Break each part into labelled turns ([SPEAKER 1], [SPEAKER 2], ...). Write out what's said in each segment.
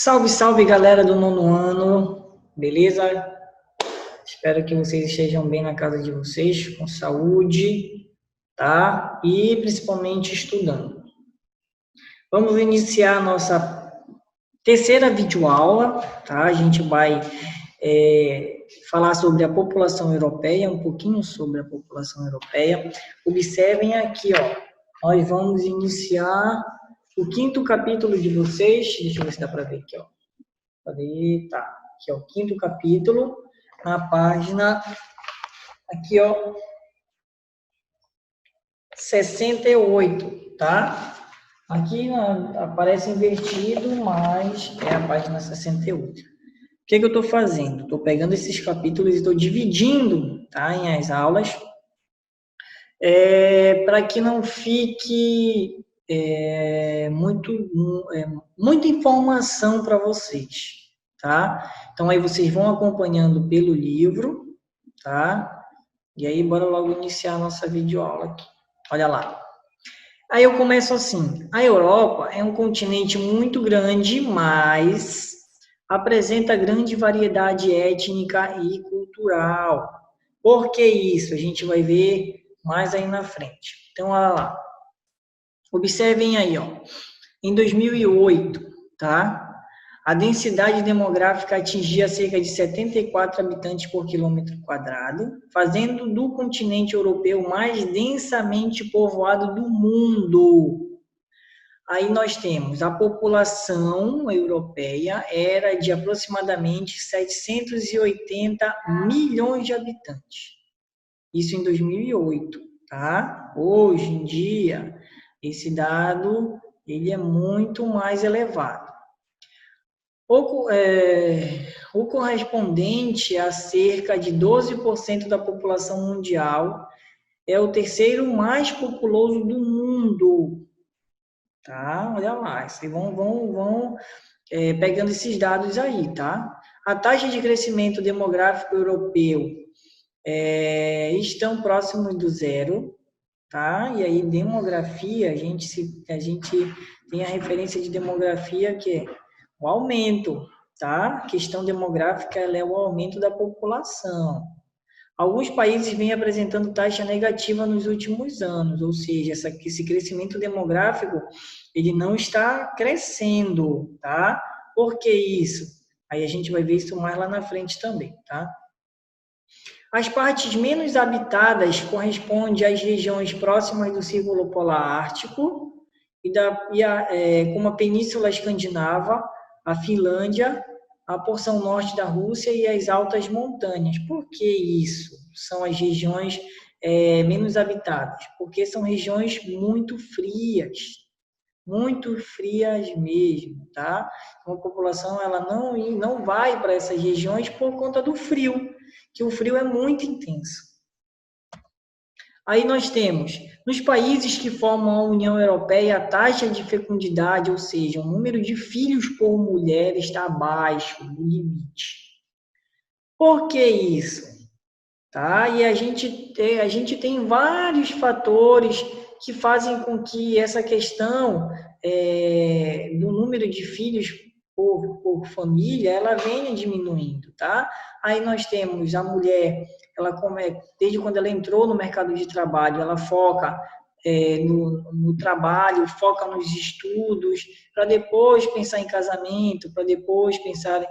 [SPEAKER 1] Salve, salve, galera do nono ano, beleza? Espero que vocês estejam bem na casa de vocês, com saúde, tá? E principalmente estudando. Vamos iniciar a nossa terceira videoaula, tá? A gente vai falar sobre a população europeia, um pouquinho sobre a população europeia. Observem aqui, ó, nós vamos iniciar o quinto capítulo de vocês. Deixa eu ver se dá para ver aqui, ó. Tá, aqui é o quinto capítulo, na página, aqui ó, 68, tá? Aqui aparece invertido, mas é a página 68. O que eu estou fazendo? Estou pegando esses capítulos e estou dividindo, tá, em as aulas, para que não fique muita informação para vocês, tá? Então aí vocês vão acompanhando pelo livro, tá? E aí bora logo iniciar a nossa videoaula aqui. Olha lá. Aí eu começo assim: a Europa é um continente muito grande, mas apresenta grande variedade étnica e cultural. Por que isso? A gente vai ver mais aí na frente. Então, olha lá. Observem aí, ó. Em 2008, tá? A densidade demográfica atingia cerca de 74 habitantes por quilômetro quadrado, fazendo do continente europeu mais densamente povoado do mundo. Aí nós temos a população europeia era de aproximadamente 780 milhões de habitantes. Isso em 2008, tá? Hoje em dia, esse dado ele é muito mais elevado. O correspondente a cerca de 12% da população mundial é o terceiro mais populoso do mundo. Tá? Olha lá, vocês vão pegando esses dados aí, tá? A taxa de crescimento demográfico europeu estão próximos do zero, tá? E aí demografia, a gente tem a referência de demografia que é o aumento, tá? A questão demográfica ela é o aumento da população. Alguns países vêm apresentando taxa negativa nos últimos anos, ou seja, esse crescimento demográfico ele não está crescendo, tá? Por que isso? Aí a gente vai ver isso mais lá na frente também, tá? As partes menos habitadas correspondem às regiões próximas do Círculo Polar Ártico como a Península Escandinava, a Finlândia, a porção norte da Rússia e as altas montanhas. Por que isso? São as regiões menos habitadas, porque são regiões muito frias mesmo, tá? Então, a população ela não vai para essas regiões por conta do frio, que o frio é muito intenso. Aí nós temos, nos países que formam a União Europeia, a taxa de fecundidade, ou seja, o número de filhos por mulher está abaixo do limite. Por que isso? Tá? E a gente tem vários fatores que fazem com que essa questão do número de filhos por família, ela venha diminuindo, tá? Aí nós temos a mulher, desde quando ela entrou no mercado de trabalho, ela foca no trabalho, foca nos estudos, para depois pensar em casamento, para depois pensar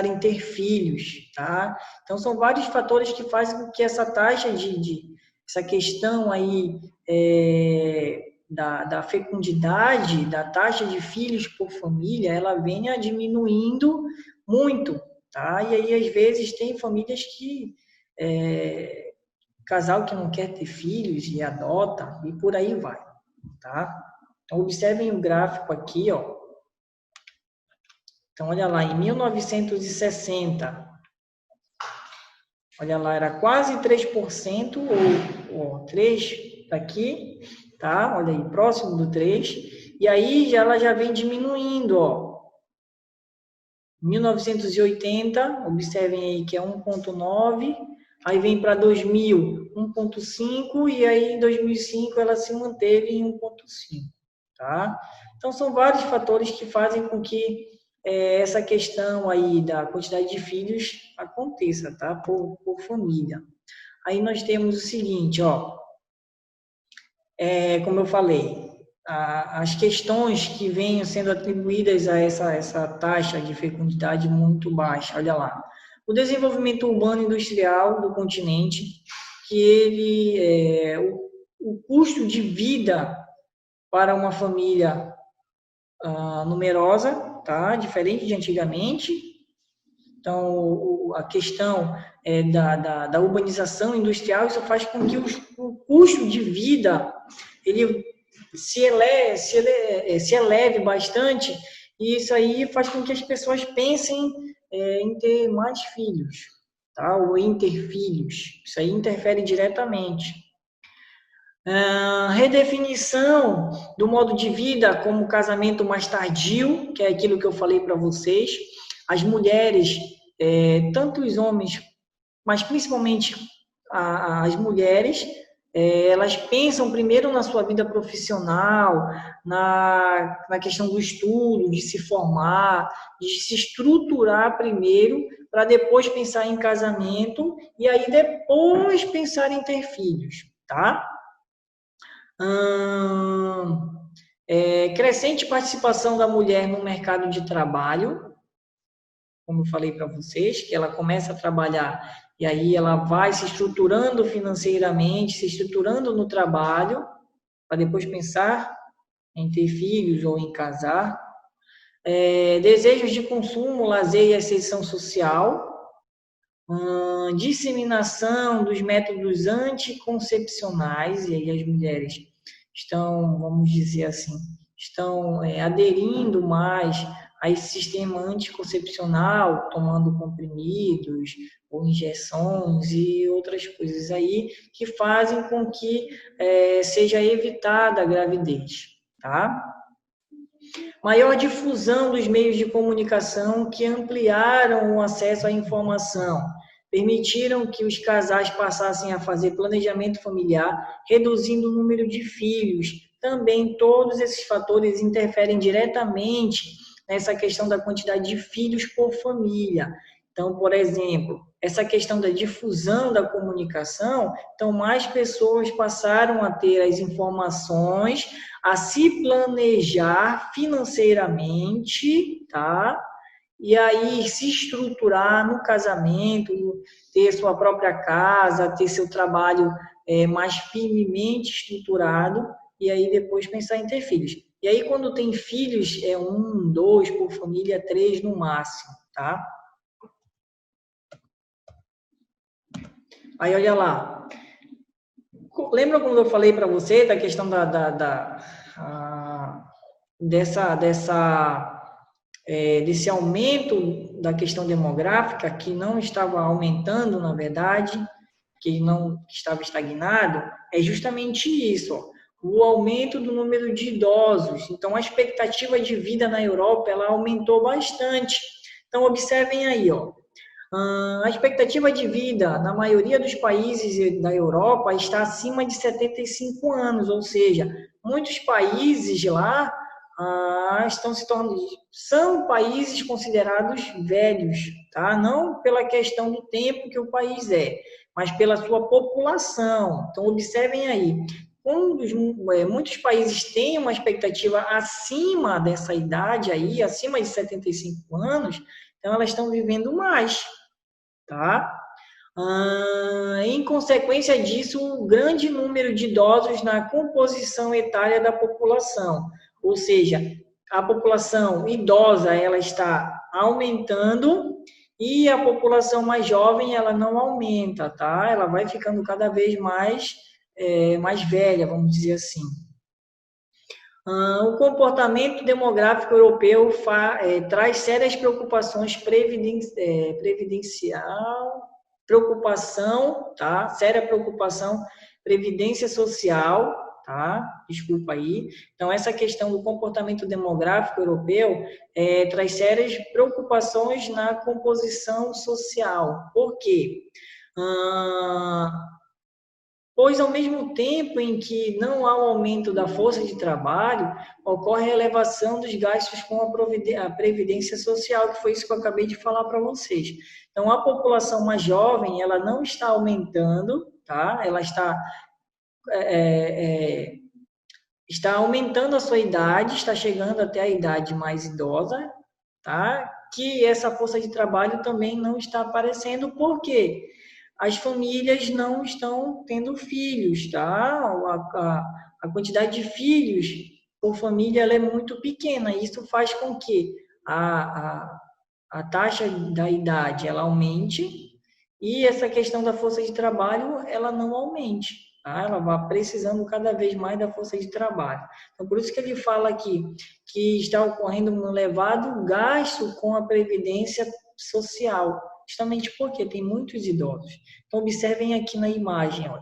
[SPEAKER 1] em ter filhos, tá? Então, são vários fatores que fazem com que essa taxa essa questão aí da fecundidade, da taxa de filhos por família, ela venha diminuindo muito, tá? E aí, às vezes, tem famílias que casal que não quer ter filhos e adota, e por aí vai, tá? Então, observem o gráfico aqui, ó. Então, olha lá, em 1960, olha lá, era quase 3%, ou 3 aqui, tá? Olha aí, próximo do 3. E aí, ela já vem diminuindo, ó. 1980, observem aí que é 1,9. Aí vem para 2000, 1,5. E aí, em 2005, ela se manteve em 1,5. tá? Então, são vários fatores que fazem com que essa questão aí da quantidade de filhos aconteça, tá? Por família. Aí nós temos o seguinte, ó, como eu falei, as questões que vêm sendo atribuídas a essa taxa de fecundidade muito baixa, olha lá. O desenvolvimento urbano industrial do continente, que o custo de vida para uma família numerosa, tá? Diferente de antigamente. Então, a questão da urbanização industrial, isso faz com que o custo de vida ele se eleve bastante, e isso aí faz com que as pessoas pensem em ter mais filhos, tá? Ou em ter filhos. Isso aí interfere diretamente. Redefinição do modo de vida como casamento mais tardio, que é aquilo que eu falei para vocês. As mulheres, tanto os homens, mas principalmente as mulheres, elas pensam primeiro na sua vida profissional, na questão do estudo, de se formar, de se estruturar primeiro, para depois pensar em casamento, e aí depois pensar em ter filhos, tá? Crescente participação da mulher no mercado de trabalho, como eu falei para vocês, que ela começa a trabalhar e aí ela vai se estruturando financeiramente, se estruturando no trabalho, para depois pensar em ter filhos ou em casar. Desejos de consumo, lazer e ascensão social. Disseminação dos métodos anticoncepcionais, e aí as mulheres estão, vamos dizer assim, estão aderindo mais a esse sistema anticoncepcional, tomando comprimidos ou injeções e outras coisas aí que fazem com que seja evitada a gravidez, tá? Maior difusão dos meios de comunicação que ampliaram o acesso à informação, permitiram que os casais passassem a fazer planejamento familiar, reduzindo o número de filhos. Também todos esses fatores interferem diretamente nessa questão da quantidade de filhos por família. Então, por exemplo, essa questão da difusão da comunicação, então mais pessoas passaram a ter as informações, a se planejar financeiramente, tá? E aí se estruturar no casamento, ter sua própria casa, ter seu trabalho mais firmemente estruturado, e aí depois pensar em ter filhos. E aí quando tem filhos, é 1, 2 por família, 3 no máximo, tá? Aí olha lá, lembra quando eu falei para você da questão desse aumento da questão demográfica, que não estava aumentando, na verdade, que não estava estagnado? É justamente isso, ó, o aumento do número de idosos. Então, a expectativa de vida na Europa ela aumentou bastante. Então, observem aí, ó, a expectativa de vida na maioria dos países da Europa está acima de 75 anos, ou seja, muitos países lá estão se tornando, são países considerados velhos, tá? Não pela questão do tempo que o país mas pela sua população. Então, observem aí, muitos países têm uma expectativa acima dessa idade aí, acima de 75 anos, então elas estão vivendo mais, tá? Em consequência disso, um grande número de idosos na composição etária da população, ou seja, a população idosa ela está aumentando e a população mais jovem ela não aumenta, tá? Ela vai ficando cada vez mais velha, vamos dizer assim. O comportamento demográfico europeu traz sérias preocupações tá? Séria preocupação, previdência social, tá? Desculpa aí. Então, essa questão do comportamento demográfico europeu traz sérias preocupações na composição social. Por quê? pois ao mesmo tempo em que não há um aumento da força de trabalho, ocorre a elevação dos gastos com a previdência social, que foi isso que eu acabei de falar para vocês. Então, a população mais jovem, ela não está aumentando, tá? Ela está aumentando a sua idade, está chegando até a idade mais idosa, tá? Que essa força de trabalho também não está aparecendo, porque as famílias não estão tendo filhos, tá? A quantidade de filhos por família ela é muito pequena, e isso faz com que a taxa da idade ela aumente e essa questão da força de trabalho ela não aumente, tá? Ela vai precisando cada vez mais da força de trabalho. Então, por isso que ele fala aqui que está ocorrendo um elevado gasto com a previdência social, justamente porque tem muitos idosos. Então, observem aqui na imagem, ó,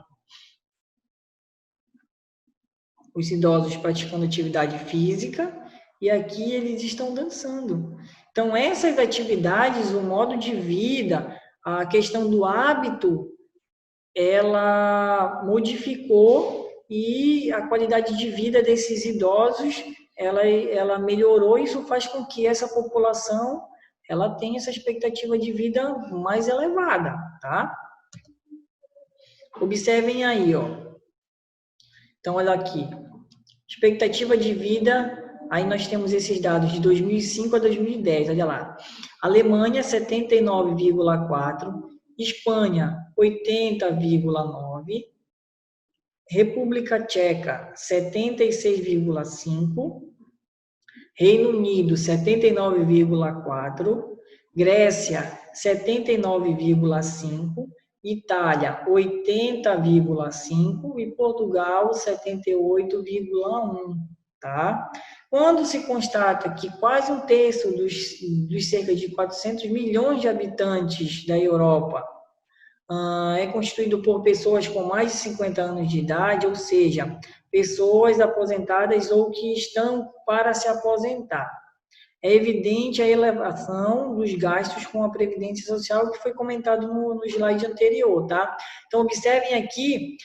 [SPEAKER 1] os idosos praticando atividade física e aqui eles estão dançando. Então, essas atividades, o modo de vida, a questão do hábito, ela modificou e a qualidade de vida desses idosos, ela melhorou. Isso faz com que essa população ela tenha essa expectativa de vida mais elevada, tá? Observem aí, ó. Então, olha aqui. Expectativa de vida, aí nós temos esses dados de 2005 a 2010, olha lá. Alemanha, 79,4, Espanha, 80,9, República Tcheca, 76,5, Reino Unido, 79,4, Grécia, 79,5, Itália, 80,5 e Portugal, 78,1, tá? Quando se constata que quase um terço dos cerca de 400 milhões de habitantes da Europa é constituído por pessoas com mais de 50 anos de idade, ou seja, pessoas aposentadas ou que estão para se aposentar. É evidente a elevação dos gastos com a Previdência Social, que foi comentado no slide anterior, tá? Então, observem aqui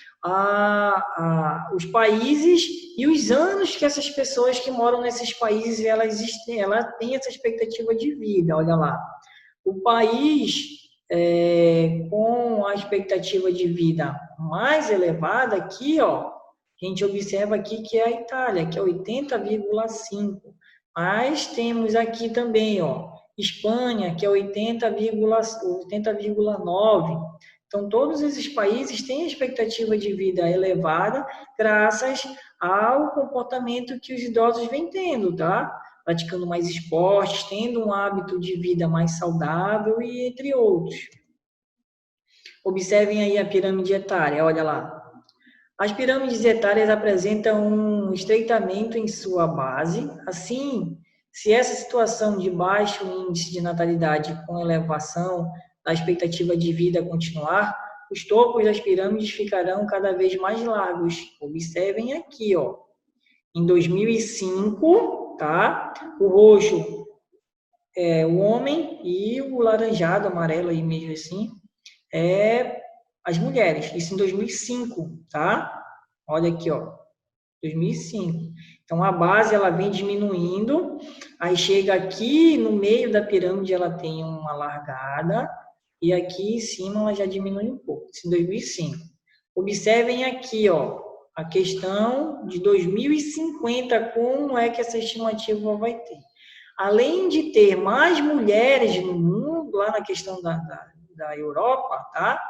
[SPEAKER 1] os países e os anos que essas pessoas que moram nesses países, ela têm essa expectativa de vida, olha lá. O país com a expectativa de vida mais elevada aqui, ó, a gente observa aqui que é a Itália, que é 80,5. Mas temos aqui também, ó, Espanha, que é 80,9. Então, todos esses países têm a expectativa de vida elevada graças ao comportamento que os idosos vêm tendo, tá? Praticando mais esportes, tendo um hábito de vida mais saudável e entre outros. Observem aí a pirâmide etária, olha lá. As pirâmides etárias apresentam um estreitamento em sua base. Assim, se essa situação de baixo índice de natalidade com elevação da expectativa de vida continuar, os topos das pirâmides ficarão cada vez mais largos. Observem aqui, ó. Em 2005, tá? O roxo é o homem e o laranjado, amarelo aí mesmo assim, é as mulheres. Isso em 2005, tá? Olha aqui, ó. 2005. Então, a base, ela vem diminuindo, aí chega aqui no meio da pirâmide, ela tem uma largada, e aqui em cima ela já diminui um pouco. Isso em 2005. Observem aqui, ó, a questão de 2050, como é que essa estimativa vai ter. Além de ter mais mulheres no mundo, lá na questão da Europa, tá?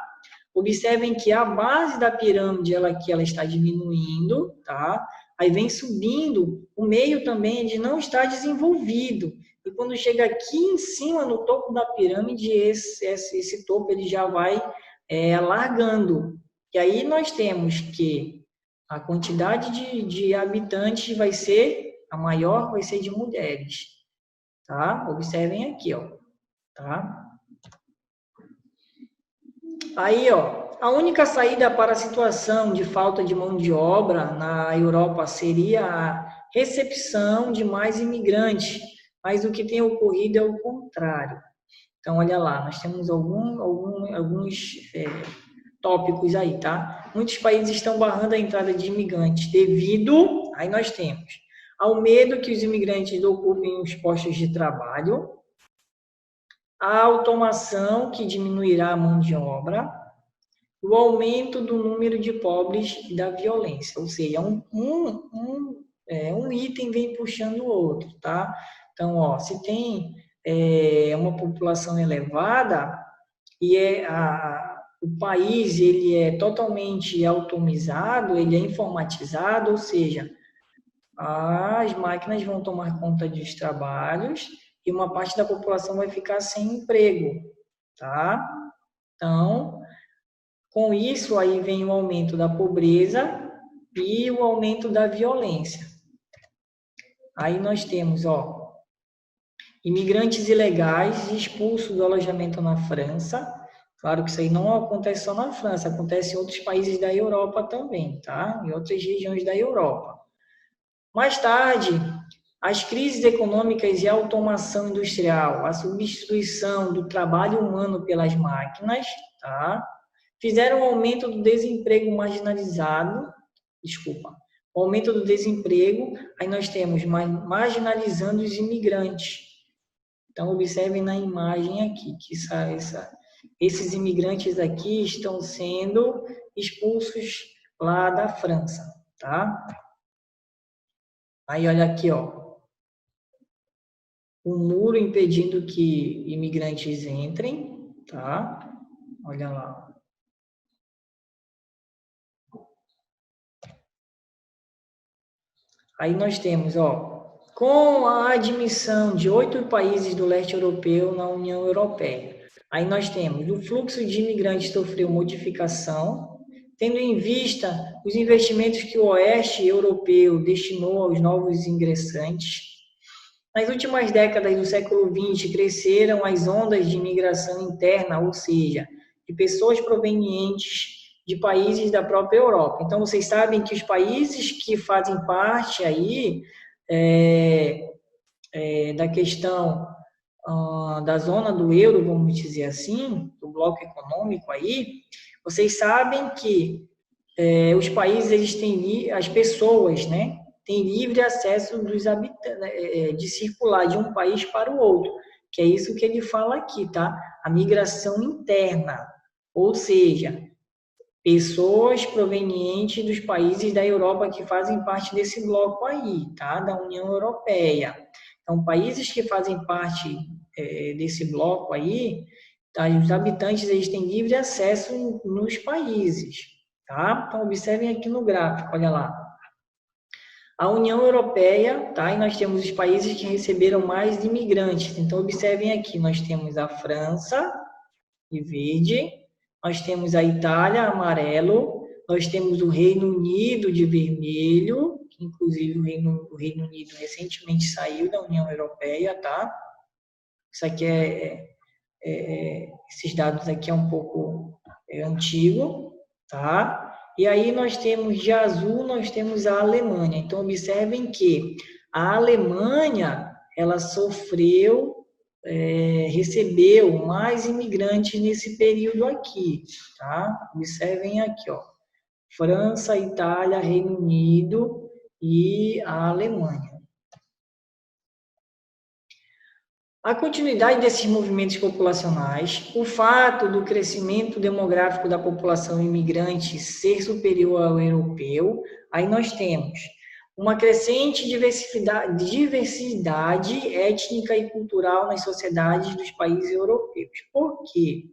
[SPEAKER 1] Observem que a base da pirâmide ela está diminuindo, tá? Aí vem subindo, o meio também é de não estar desenvolvido. E quando chega aqui em cima, no topo da pirâmide, esse topo ele já vai alargando. E aí nós temos que a quantidade de habitantes vai ser, a maior vai ser de mulheres, tá? Observem aqui, ó, tá? Aí, ó, a única saída para a situação de falta de mão de obra na Europa seria a recepção de mais imigrantes, mas o que tem ocorrido é o contrário. Então, olha lá, nós temos alguns tópicos aí, tá? Muitos países estão barrando a entrada de imigrantes devido, aí nós temos, ao medo que os imigrantes ocupem os postos de trabalho, a automação que diminuirá a mão de obra, o aumento do número de pobres e da violência, ou seja, um item vem puxando o outro, tá? Então, ó, se tem uma população elevada e o país ele é totalmente automatizado, ele é informatizado, ou seja, as máquinas vão tomar conta dos trabalhos e uma parte da população vai ficar sem emprego, tá? Então, com isso aí vem o aumento da pobreza e o aumento da violência. Aí nós temos, ó, imigrantes ilegais expulsos do alojamento na França. Claro que isso aí não acontece só na França, acontece em outros países da Europa também, tá? Em outras regiões da Europa. Mais tarde, as crises econômicas e a automação industrial, a substituição do trabalho humano pelas máquinas, tá? Fizeram o aumento do desemprego o aumento do desemprego, aí nós temos marginalizando os imigrantes. Então, observem na imagem aqui, que esses imigrantes aqui estão sendo expulsos lá da França, tá? Aí, olha aqui, ó. Um muro impedindo que imigrantes entrem, tá? Olha lá. Aí nós temos, ó, com a admissão de 8 países do leste europeu na União Europeia. Aí nós temos, o fluxo de imigrantes sofreu modificação, tendo em vista os investimentos que o oeste europeu destinou aos novos ingressantes. Nas últimas décadas do século XX, cresceram as ondas de imigração interna, ou seja, de pessoas provenientes de países da própria Europa. Então, vocês sabem que os países que fazem parte aí da questão da zona do euro, vamos dizer assim, do bloco econômico aí, vocês sabem que os países, eles têm, as pessoas, né, têm livre acesso dos habitantes, de circular de um país para o outro, que é isso que ele fala aqui, tá? A migração interna, ou seja, pessoas provenientes dos países da Europa que fazem parte desse bloco aí, tá? Da União Europeia. Então, países que fazem parte desse bloco aí, tá? Os habitantes, eles têm livre acesso nos países, tá? Então, observem aqui no gráfico, olha lá. A União Europeia, tá? E nós temos os países que receberam mais imigrantes. Então, observem aqui, nós temos a França, de verde, nós temos a Itália, amarelo, nós temos o Reino Unido, de vermelho, que inclusive o Reino Unido recentemente saiu da União Europeia, tá? Isso aqui esses dados aqui é um pouco antigo, tá? E aí nós temos de azul, nós temos a Alemanha. Então, observem que a Alemanha, ela recebeu mais imigrantes nesse período aqui, tá? Observem aqui, ó. França, Itália, Reino Unido e a Alemanha. A continuidade desses movimentos populacionais, o fato do crescimento demográfico da população imigrante ser superior ao europeu, aí nós temos uma crescente diversidade étnica e cultural nas sociedades dos países europeus. Por quê?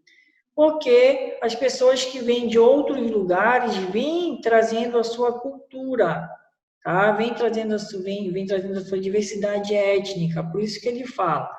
[SPEAKER 1] Porque as pessoas que vêm de outros lugares vêm trazendo a sua cultura, tá? Vem trazendo a sua diversidade étnica, por isso que ele fala.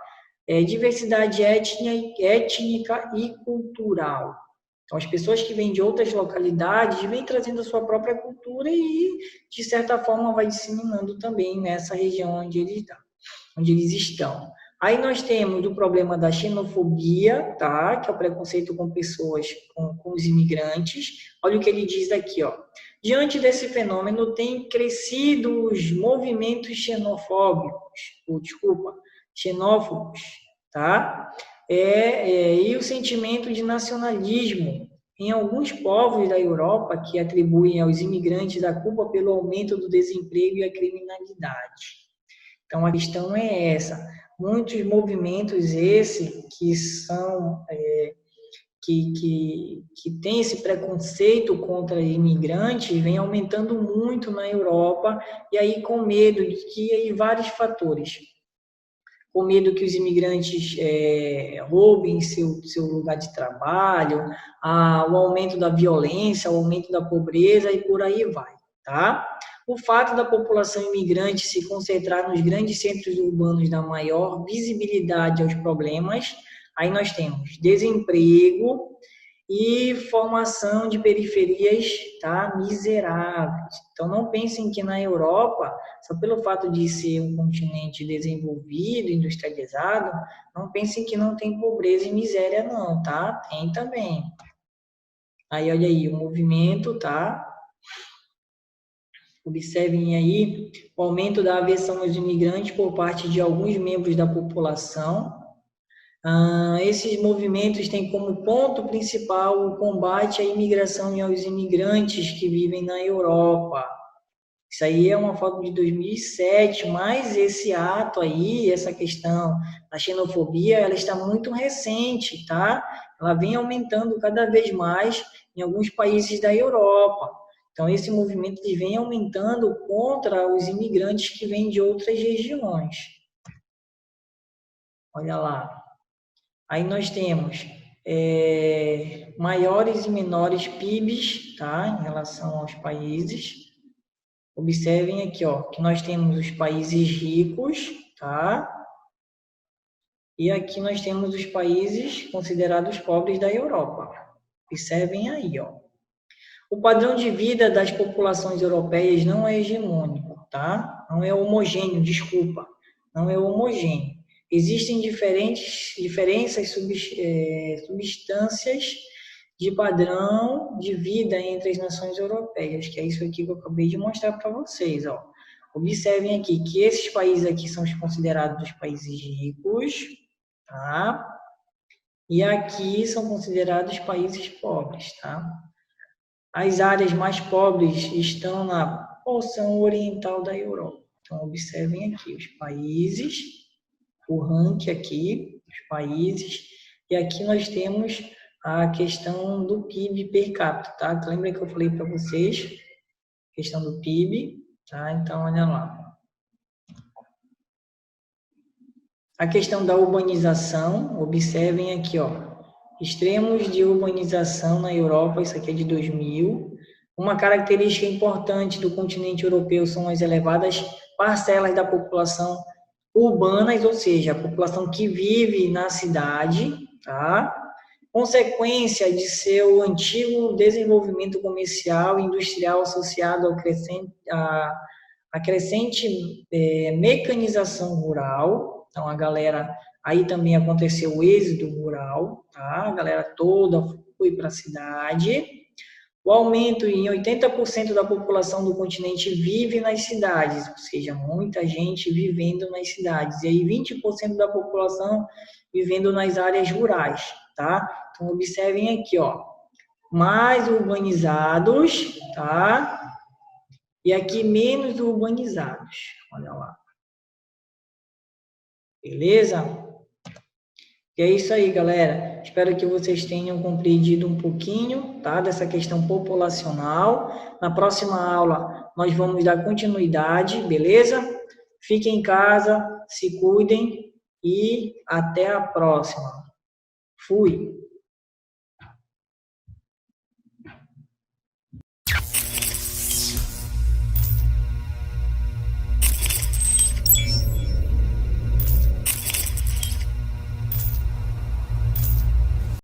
[SPEAKER 1] Diversidade étnica e cultural. Então, as pessoas que vêm de outras localidades vêm trazendo a sua própria cultura e, de certa forma, vai disseminando também nessa região onde eles estão. Aí nós temos o problema da xenofobia, tá? Que é o preconceito com pessoas, com os imigrantes. Olha o que ele diz aqui, ó. Diante desse fenômeno, tem crescido os movimentos xenófobos, tá? E o sentimento de nacionalismo em alguns povos da Europa que atribuem aos imigrantes a culpa pelo aumento do desemprego e a criminalidade. Então, a questão é essa. Muitos movimentos que são que tem esse preconceito contra imigrantes vem aumentando muito na Europa, e aí com medo de que aí vários fatores. Com medo que os imigrantes roubem seu lugar de trabalho, o aumento da violência, o aumento da pobreza e por aí vai, tá? O fato da população imigrante se concentrar nos grandes centros urbanos dá maior visibilidade aos problemas. Aí nós temos desemprego e formação de periferias, tá, miseráveis. Então não pensem que na Europa, só pelo fato de ser um continente desenvolvido, industrializado, não pensem que não tem pobreza e miséria não, tá? Tem também. Aí olha aí o movimento, tá? Observem aí o aumento da aversão aos imigrantes por parte de alguns membros da população. Esses movimentos têm como ponto principal o combate à imigração e aos imigrantes que vivem na Europa. Isso aí é uma foto de 2007, mas esse ato aí, essa questão da xenofobia, ela está muito recente, tá? Ela vem aumentando cada vez mais em alguns países da Europa. Então, esse movimento vem aumentando contra os imigrantes que vêm de outras regiões. Olha lá. Aí nós temos maiores e menores PIBs, tá? Em relação aos países. Observem aqui, ó, que nós temos os países ricos, tá? E aqui nós temos os países considerados pobres da Europa. Observem aí, ó. O padrão de vida das populações europeias não é hegemônico, tá? Não é homogêneo, desculpa. Não é homogêneo. Existem diferenças, substâncias de padrão de vida entre as nações europeias, que é isso aqui que eu acabei de mostrar para vocês, ó. Observem aqui que esses países aqui são os considerados os países ricos, tá? E aqui são considerados países pobres, tá? As áreas mais pobres estão na porção oriental da Europa. Então, observem aqui os países, o ranking aqui, os países, e aqui nós temos a questão do PIB per capita, tá? Lembra que eu falei para vocês? Questão do PIB, tá? Então, olha lá. A questão da urbanização, observem aqui, ó. Extremos de urbanização na Europa, isso aqui é de 2000. Uma característica importante do continente europeu são as elevadas parcelas da população urbanas, ou seja, a população que vive na cidade, tá? Consequência de seu antigo desenvolvimento comercial e industrial associado à crescente mecanização rural. Então, a galera, aí também aconteceu o êxodo rural, tá? A galera toda foi para a cidade. O aumento em 80% da população do continente vive nas cidades, ou seja, muita gente vivendo nas cidades. E aí 20% da população vivendo nas áreas rurais, tá? Então, observem aqui, ó. Mais urbanizados, tá? E aqui menos urbanizados. Olha lá. Beleza? E é isso aí, galera. Espero que vocês tenham compreendido um pouquinho, tá, dessa questão populacional. Na próxima aula, nós vamos dar continuidade, beleza? Fiquem em casa, se cuidem e até a próxima. Fui!